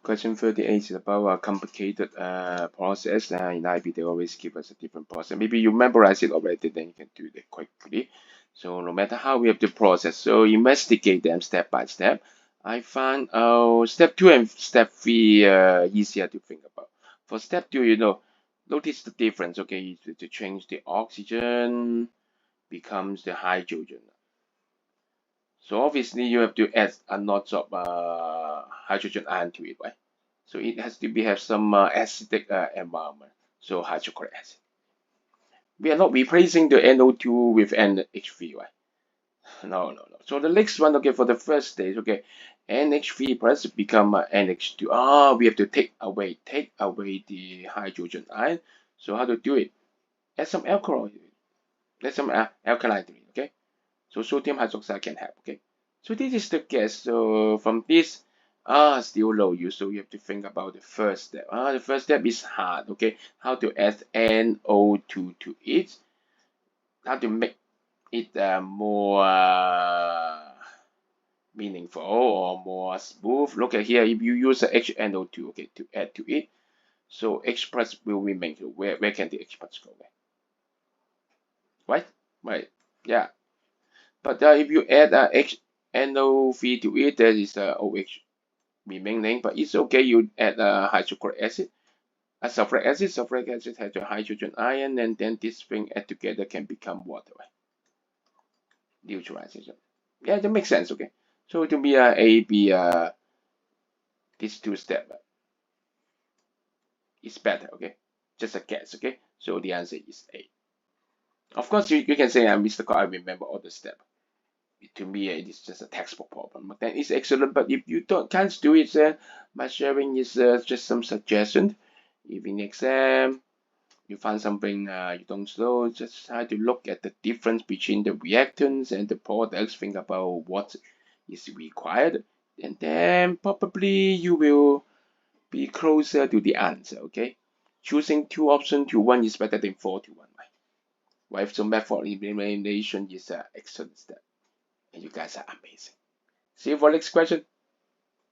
Question 38 is about a complicated process. In IB, they always give us a different process. Maybe you memorize it already, then you can do it quickly. So no matter how we have to process, so investigate them step by step. I find step 2 and step 3 easier to think about. For step 2, notice the difference. Okay, to change the oxygen becomes the hydrogen. So obviously you have to add a lot of hydrogen ion to it, right? So it has to have some acidic environment. So hydrochloric acid. We are not replacing the NO2 with NH3, right? No. So the next one, okay, for the first stage, okay, NH3 plus become NH2. We have to take away the hydrogen ion. So how to do it? Add some alcohol. Add some alkaline to it, okay? So sodium hydroxide can help, okay? So this is the gas. So from this, still low you. So you have to think about the first step. The first step is hard, okay? How to add NO2 to it. How to make it more meaningful or more smooth. Look at here, if you use HNO2, okay, to add to it. So H plus will remain. So where can the H plus go? Right? Right. Yeah. But if you add HNO3 to it, there is OH remaining. But it's okay. You add hydrochloric acid, sulfuric acid. Sulfuric acid has a hydrogen ion, and then this thing add together can become water. Right? Neutralization. Yeah, that makes sense. Okay. So to me, A, B, these two steps is better. Okay. Just a guess. Okay. So the answer is A. Of course, you can say, Mr. Carr, I remember all the steps. To me, it is just a textbook problem. But then it's excellent. But if you can't do it, my sharing is just some suggestion. If in exam you find something you don't know, just try to look at the difference between the reactants and the products. Think about what is required, and then probably you will be closer to the answer. Okay, choosing two options to one is better than 4 to 1. Right? So method elimination is an excellent step. And you guys are amazing. See you for next question.